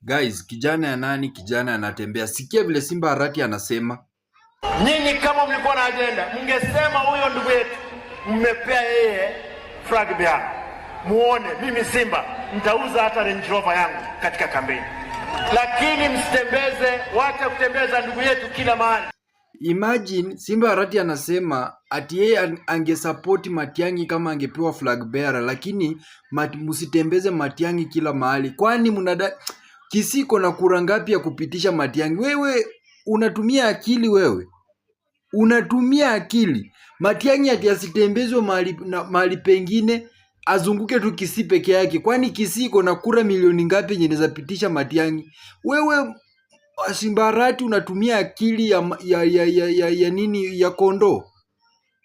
Guys, kijana ya nani? Kijana anatembea. Sikia vile Simba Arati anasema. Nyinyi kama mlikuwa na agenda, mngesema huyo ndugu yetu mmepea yeye flag bearer. Muone mimi Simba nitauza hata Range Rover yangu katika kampeni. Lakini msitembeze, wacha kutembeza ndugu yetu kila mahali. Imagine Simba Arati anasema ati yeye angesupport Matiang'i kama angepewa flag bearer, lakini msitembeze Matiang'i kila mahali. Kwani Kisiko na kura ngapi ya kupitisha Matiang'i? Wewe unatumia akili wewe? Unatumia akili. Matiang'i ati asitembezwe mahali pengine, azunguke tu Kisii peke yake. Kwani Kisiko na kura milioni ngapi yenye inaweza pitisha Matiang'i? Wewe Simba Arati unatumia akili ya nini, ya kondoo?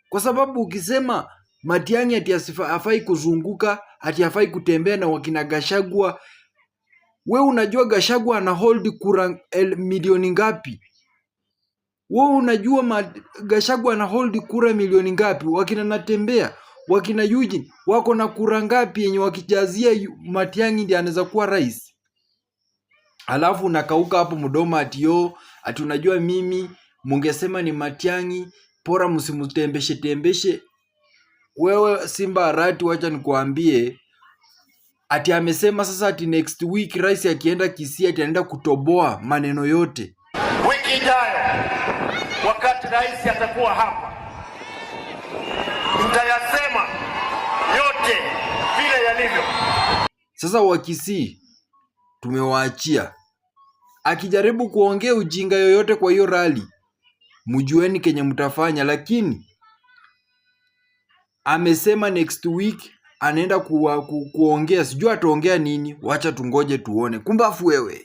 Kwa sababu ukisema Matiang'i ati hafai kuzunguka, ati hafai kutembea na wakina Gachagua, wewe unajua Gachagua ana hold kura milioni ngapi? Wewe unajua Gachagua ana hold kura milioni ngapi? Wakina Natembea, wakina Eugene wako na kura ngapi yenye wakijazia Matiang'i ndiye anaweza kuwa rais? Alafu unakauka hapo mdomo ati unajua mimi mungesema ni Matiang'i, pora msimutembeshe. Wewe Simba Arati, wacha nikuambie, ati amesema sasa ati next week rais akienda Kisii ati anaenda kutoboa maneno yote. Wiki ijayo wakati rais atakuwa hapa, nitayasema yote vile yalivyo. Sasa wa Kisii tumewaachia. Akijaribu kuongea ujinga yoyote kwa hiyo rally, mjueni kenye mtafanya. Lakini amesema next week anaenda kuongea, sijui ataongea nini. Wacha tungoje tuone. Kumbafu wewe.